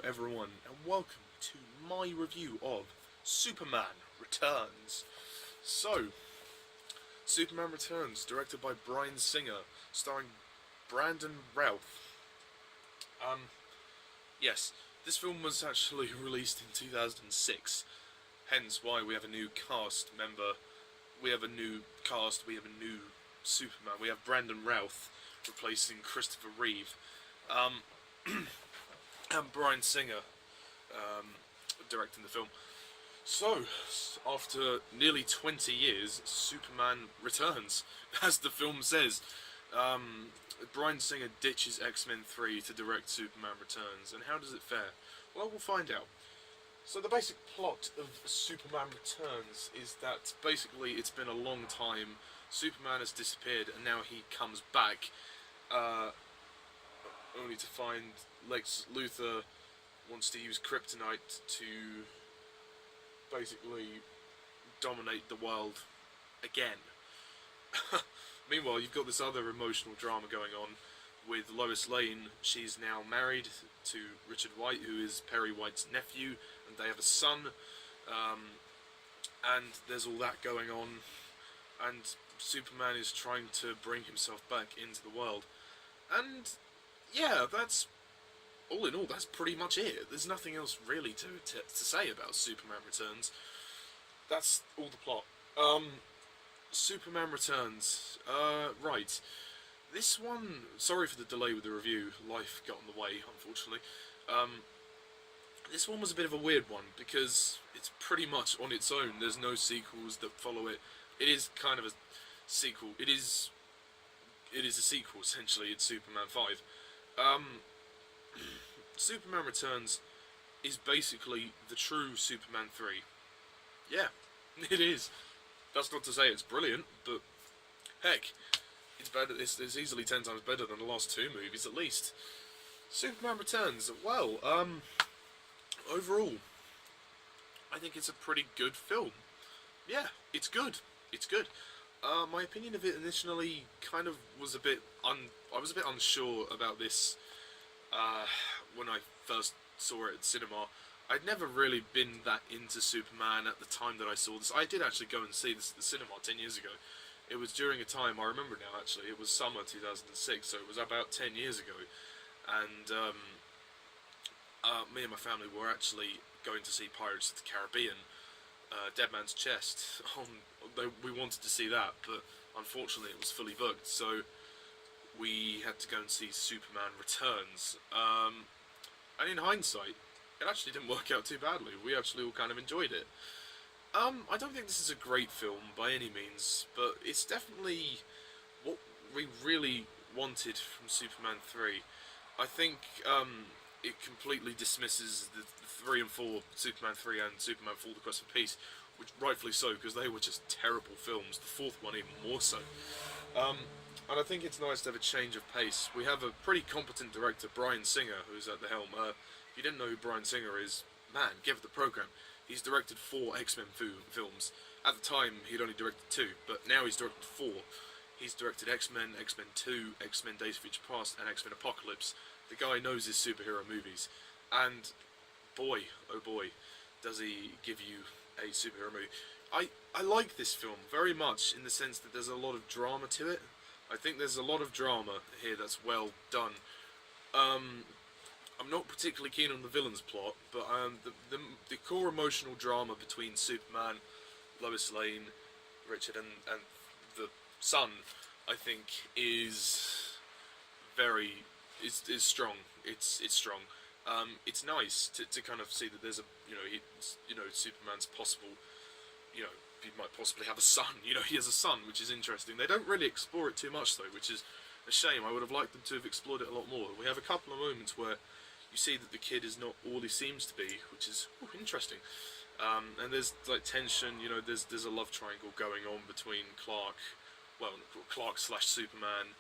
everyone, and welcome to my review of Superman Returns. So, Superman Returns, directed by Bryan Singer, starring Brandon Routh. Yes, this film was actually released in 2006, hence why we have a new cast member. We have a new cast, we have a new Superman. We have Brandon Routh replacing Christopher Reeve. And Bryan Singer directing the film. So, after nearly 20 years, Superman returns, as the film says. Bryan Singer ditches X-Men 3 to direct Superman Returns, and how does it fare? Well, we'll find out. So the basic plot of Superman Returns is that basically it's been a long time, Superman has disappeared, and now he comes back, only to find Lex Luthor wants to use kryptonite to basically dominate the world again. Meanwhile, you've got this other emotional drama going on with Lois Lane. She's now married to Richard White, who is Perry White's nephew, and they have a son, and there's all that going on, and Superman is trying to bring himself back into the world, and yeah, that's all in all, that's pretty much it. There's nothing else really to say about Superman Returns. That's all the plot. Superman Returns. Right. This one, sorry for the delay with the review, life got in the way, unfortunately. This one was a bit of a weird one, because it's pretty much on its own. There's no sequels that follow it. It is kind of a sequel. It is a sequel, essentially. It's Superman 5. Superman Returns is basically the true Superman 3. Yeah, it is. That's not to say it's brilliant, but heck, it's better. It's easily 10 times better than the last two movies, at least. Superman Returns. Well, overall, I think it's a pretty good film. Yeah, it's good. It's good. My opinion of it initially kind of was a bit I was a bit unsure about this when I first saw it at cinema. I'd never really been that into Superman at the time that I saw this. I did actually go and see this at the cinema 10 years ago. It was during a time, I remember now actually, it was summer 2006, so it was about 10 years ago. And me and my family were actually going to see Pirates of the Caribbean, Dead Man's Chest. We wanted to see that, but unfortunately it was fully booked, so we had to go and see Superman Returns. And in hindsight, it actually didn't work out too badly. We actually all kind of enjoyed it. I don't think this is a great film by any means, but it's definitely what we really wanted from Superman 3. I think it completely dismisses the 3 and 4, Superman 3 and Superman 4 The Quest for Peace, which rightfully so, because they were just terrible films. The fourth one even more so. And I think it's nice to have a change of pace. We have a pretty competent director, Bryan Singer, who's at the helm. If you didn't know who Bryan Singer is, man, give it the program. He's directed 4 X-Men films. At the time, he'd only directed 2, but now he's directed 4. He's directed X-Men, X-Men 2, X-Men Days of Future Past, and X-Men Apocalypse. The guy knows his superhero movies. And boy, oh boy, does he give you a superhero movie. I like this film very much in the sense that there's a lot of drama to it. I think there's a lot of drama here that's well done. I'm not particularly keen on the villain's plot, but the core emotional drama between Superman, Lois Lane, Richard, and the son, I think, is strong. It's strong. It's nice to kind of see that there's a Superman's possible, he might possibly have a son. He has a son, which is interesting. They don't really explore it too much though, which is a shame. I would have liked them to have explored it a lot more. We have a couple of moments where you see that the kid is not all he seems to be, which is interesting. And there's like tension. There's a love triangle going on between Clark / Superman,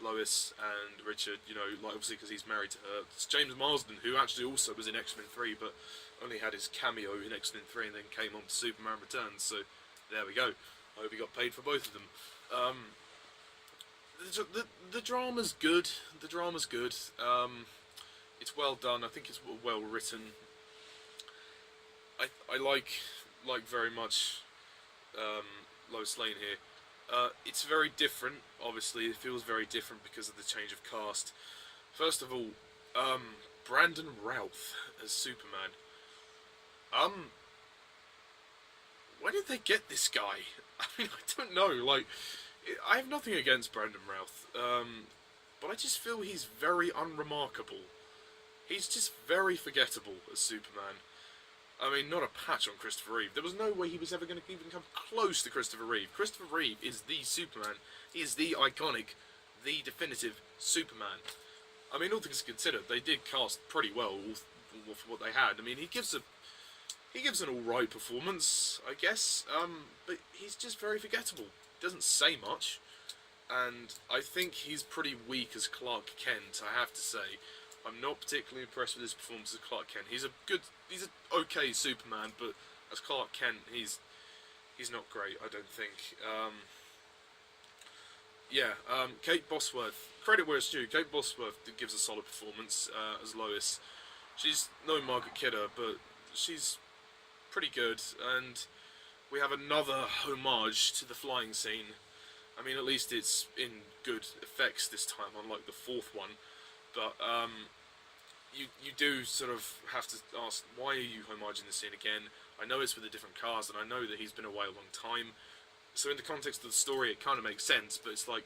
Lois, and Richard. Obviously because he's married to her. It's James Marsden, who actually also was in X-Men 3, but only had his cameo in X-Men 3 and then came on to Superman Returns. So there we go. I hope he got paid for both of them. The drama's good. It's well done. I think it's well written. I like very much Lois Lane here. It's very different. Obviously, it feels very different because of the change of cast. First of all, Brandon Routh as Superman. Um, where did they get this guy? I mean, I don't know. Like, I have nothing against Brandon Routh, but I just feel he's very unremarkable. He's just very forgettable as Superman. I mean, not a patch on Christopher Reeve. There was no way he was ever going to even come close to Christopher Reeve. Christopher Reeve is the Superman. He is the iconic, the definitive Superman. I mean, all things considered, they did cast pretty well for what they had. I mean, he gives an alright performance, I guess, but he's just very forgettable. Doesn't say much, and I think he's pretty weak as Clark Kent, I have to say. I'm not particularly impressed with his performance as Clark Kent. He's an okay Superman, but as Clark Kent, he's not great, I don't think. Kate Bosworth, credit where it's due, Kate Bosworth gives a solid performance as Lois. She's no Margaret Kidder, but she's pretty good, and we have another homage to the flying scene. I mean, at least it's in good effects this time, unlike the fourth one. But you do sort of have to ask, why are you homaging the scene again? I know it's with a different cast, and I know that he's been away a long time. So in the context of the story, it kind of makes sense, but it's like,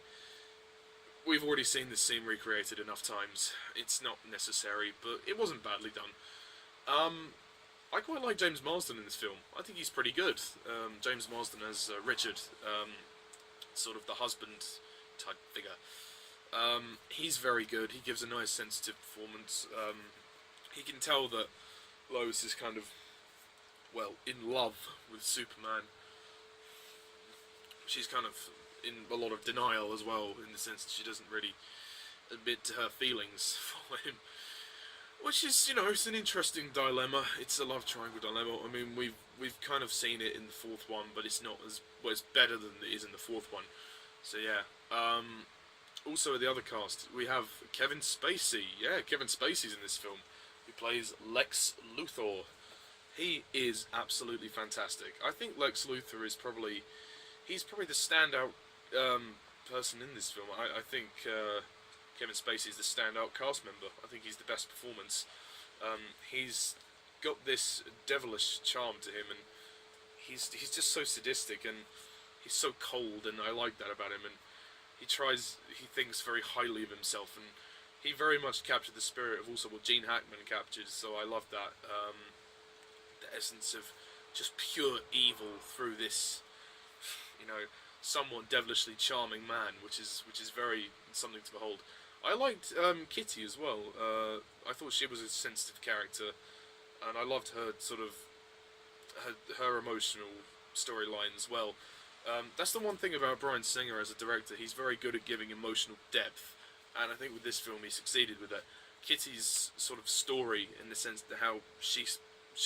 we've already seen this scene recreated enough times. It's not necessary, but it wasn't badly done. I quite like James Marsden in this film. I think he's pretty good. James Marsden as Richard, sort of the husband type figure. He's very good. He gives a nice sensitive performance. He can tell that Lois is kind of, well, in love with Superman. She's kind of in a lot of denial as well, in the sense that she doesn't really admit to her feelings for him. Which is, it's an interesting dilemma. It's a love triangle dilemma. I mean, we've kind of seen it in the fourth one, but it's not as, well, it's better than it is in the fourth one. So yeah. Also, the other cast, we have Kevin Spacey. Yeah, Kevin Spacey's in this film. He plays Lex Luthor. He is absolutely fantastic. I think Lex Luthor is probably the standout person in this film. I think Kevin Spacey is the standout cast member. I think he's the best performance. He's got this devilish charm to him, and he's just so sadistic, and he's so cold, and I like that about him. And he thinks very highly of himself, and he very much captured the spirit of also what Gene Hackman captured. So I love that, the essence of just pure evil through this, somewhat devilishly charming man, which is very something to behold. I liked Kitty as well. I thought she was a sensitive character, and I loved her sort of her emotional storyline as well. That's the one thing about Bryan Singer as a director. He's very good at giving emotional depth, and I think with this film he succeeded with that. Kitty's sort of story, in the sense that how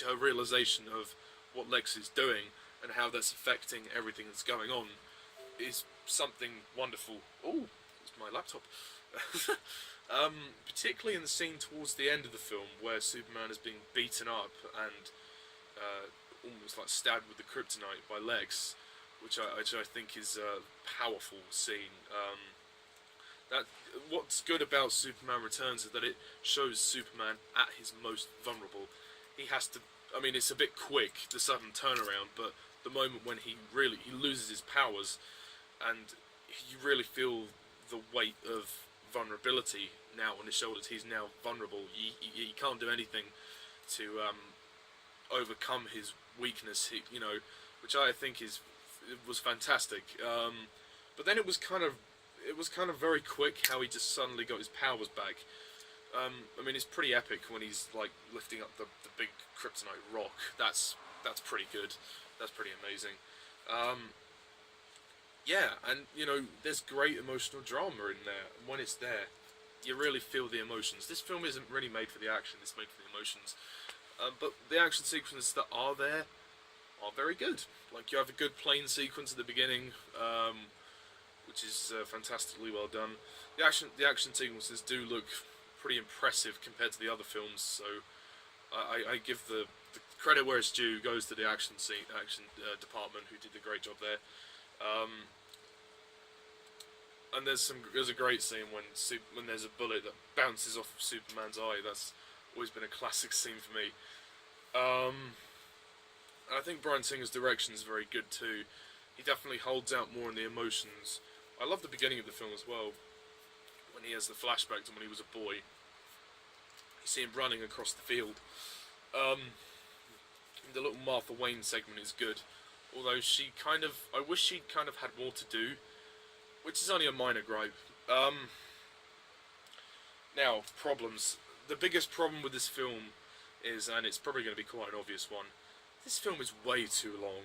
her realization of what Lex is doing and how that's affecting everything that's going on, is something wonderful. Oh, it's my laptop. Particularly in the scene towards the end of the film where Superman is being beaten up and almost like stabbed with the kryptonite by Lex, which I think is a powerful scene. That what's good about Superman Returns is that it shows Superman at his most vulnerable. He has to. I mean, it's a bit quick, the sudden turnaround, but the moment when he loses his powers, and you really feel the weight of vulnerability now on his shoulders. He's now vulnerable. He can't do anything to overcome his weakness. Which I think was fantastic. But then it was kind of very quick how he just suddenly got his powers back. I mean, it's pretty epic when he's like lifting up the big kryptonite rock. That's pretty good. That's pretty amazing. Yeah, and there's great emotional drama in there. And when it's there, you really feel the emotions. This film isn't really made for the action; it's made for the emotions. But the action sequences that are there are very good. Like, you have a good plane sequence at the beginning, which is fantastically well done. The action sequences do look pretty impressive compared to the other films. So I give the credit where it's due. Goes to the action department, who did a great job there. And there's a great scene when there's a bullet that bounces off of Superman's eye. That's always been a classic scene for me. I think Bryan Singer's direction is very good too. He definitely holds out more in the emotions. I love the beginning of the film as well, when he has the flashback to when he was a boy. You see him running across the field. The little Martha Wayne segment is good, although I wish she'd kind of had more to do, which is only a minor gripe. Now, problems. The biggest problem with this film is, and it's probably going to be quite an obvious one, this film is way too long.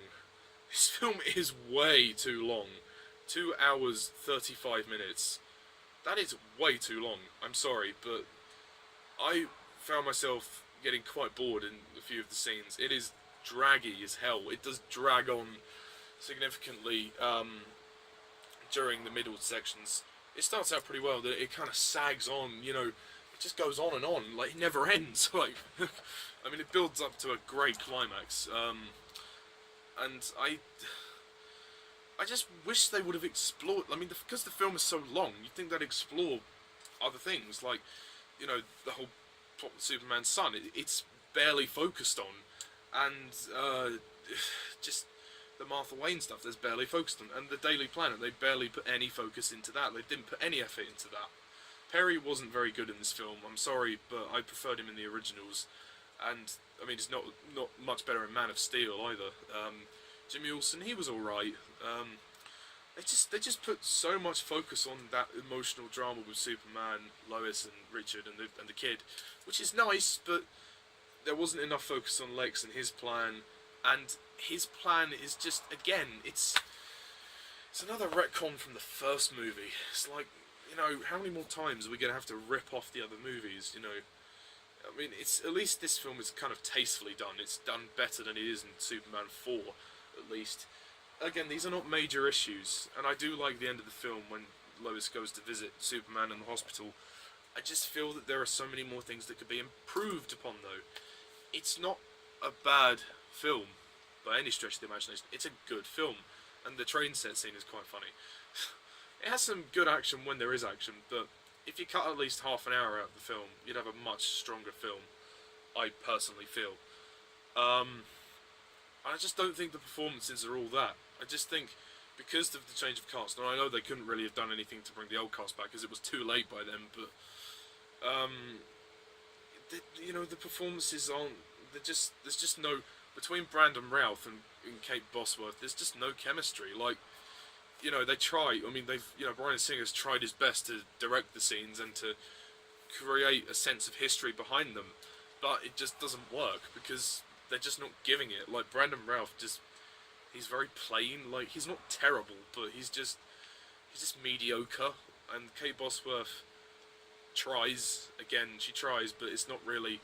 This film is way too long. 2 hours, 35 minutes. That is way too long. I'm sorry, but I found myself getting quite bored in a few of the scenes. It is draggy as hell. It does drag on significantly during the middle sections. It starts out pretty well. It kind of sags on, it just goes on and on. Like, it never ends. Like, I mean, it builds up to a great climax. And I just wish they would have explored. I mean, because the film is so long, you'd think they'd explore other things, like, the whole plot with Superman's son. It's barely focused on, and just the Martha Wayne stuff. There's barely focused on, and the Daily Planet. They barely put any focus into that. They didn't put any effort into that. Perry wasn't very good in this film. I'm sorry, but I preferred him in the originals, and I mean, he's not much better in Man of Steel either. Jimmy Olsen, he was all right. They just put so much focus on that emotional drama with Superman, Lois, and Richard, and the kid, which is nice, but there wasn't enough focus on Lex and his plan. And his plan is just, again, it's another retcon from the first movie. It's like, how many more times are we going to have to rip off the other movies? I mean, at least this film is kind of tastefully done. It's done better than it is in Superman 4, at least. Again, these are not major issues, and I do like the end of the film when Lois goes to visit Superman in the hospital. I just feel that there are so many more things that could be improved upon, though. It's not a bad film, by any stretch of the imagination. It's a good film, and the train set scene is quite funny. It has some good action when there is action, but if you cut at least half an hour out of the film, you'd have a much stronger film, I personally feel. I just don't think the performances are all that. I just think, because of the change of cast, and I know they couldn't really have done anything to bring the old cast back, because it was too late by then, but, the performances aren't, there's just no, between Brandon Routh and Kate Bosworth, there's just no chemistry. Like, they try, I mean, Bryan Singer's tried his best to direct the scenes and to create a sense of history behind them, but it just doesn't work, because they're just not giving it. Like, Brandon Routh he's very plain. Like, he's not terrible, but he's just mediocre. And Kate Bosworth tries, again, she tries, but it's not really,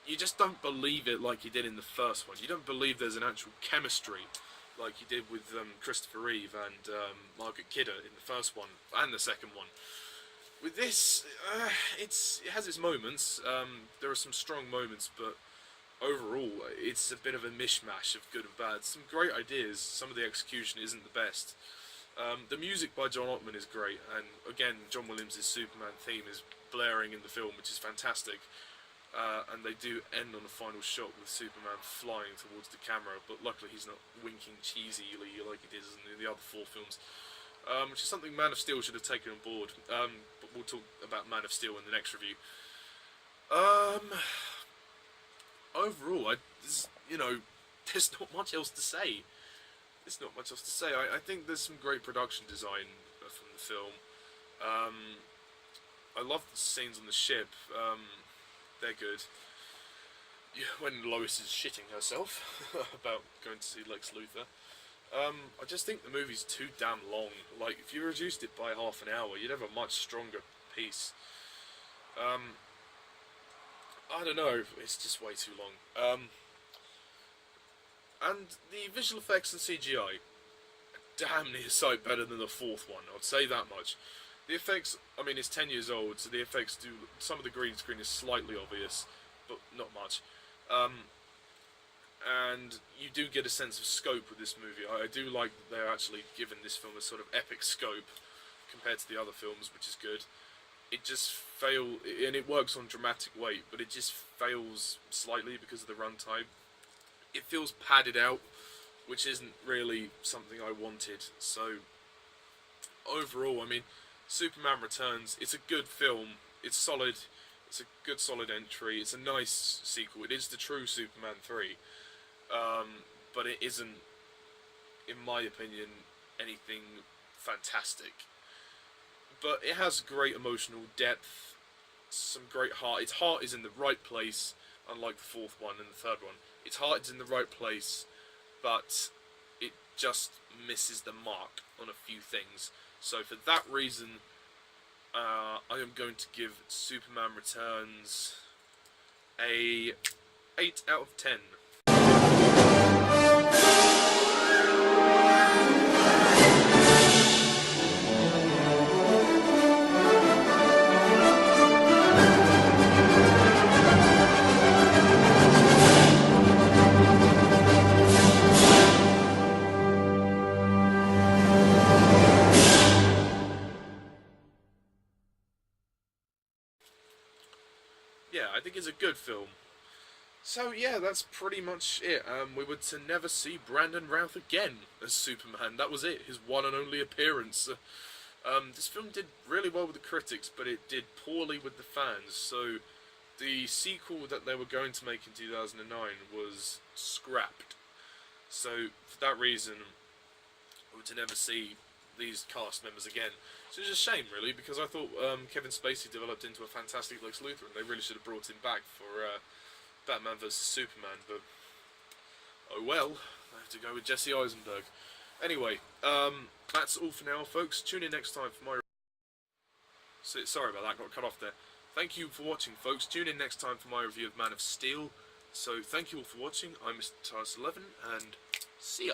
you just don't believe it like you did in the first one. You don't believe there's an actual chemistry like you did with Christopher Reeve and Margaret Kidder in the first one and the second one. With this, it has its moments. There are some strong moments, but overall, it's a bit of a mishmash of good and bad. Some great ideas, some of the execution isn't the best. The music by John Ottman is great, and again, John Williams' Superman theme is blaring in the film, which is fantastic. And they do end on a final shot with Superman flying towards the camera, but luckily he's not winking cheesily like he did in the other 4 films. Which is something Man of Steel should have taken on board. But we'll talk about Man of Steel in the next review. Overall, there's not much else to say. I think there's some great production design from the film. I love the scenes on the ship. They're good. Yeah, when Lois is shitting herself about going to see Lex Luthor. I just think the movie's too damn long. Like, if you reduced it by half an hour, you'd have a much stronger piece. I don't know, it's just way too long. And the visual effects and CGI are damn near sight better than the 4th one, I'd say that much. The effects, I mean, it's 10 years old, so the effects do, some of the green screen is slightly obvious, but not much. And you do get a sense of scope with this movie. I do like that they're actually given this film a sort of epic scope compared to the other films, which is good. It just and it works on dramatic weight, but it just fails slightly because of the runtime. It feels padded out, which isn't really something I wanted. So overall, I mean, Superman Returns, it's a good film. It's solid. It's a good solid entry. It's a nice sequel. It is the true Superman 3. But it isn't, in my opinion, anything fantastic. But it has great emotional depth, some great heart. Its heart is in the right place, unlike the fourth one and the third one. Its heart is in the right place, but it just misses the mark on a few things. So for that reason, I am going to give Superman Returns a 8 out of 10. Yeah, I think it's a good film. So yeah, that's pretty much it. We were to never see Brandon Routh again as Superman. That was it, his one and only appearance. This film did really well with the critics, but it did poorly with the fans. So the sequel that they were going to make in 2009 was scrapped. So for that reason, we were to never see these cast members again. So it's a shame, really, because I thought Kevin Spacey developed into a fantastic Lex Luthor, and they really should have brought him back for Batman vs Superman. But oh well, I have to go with Jesse Eisenberg. Anyway, that's all for now, folks. Tune in next time for my. Sorry about that, got cut off there. Thank you for watching, folks. Tune in next time for my review of Man of Steel. So thank you all for watching. I'm Mr. TARS11, and see ya.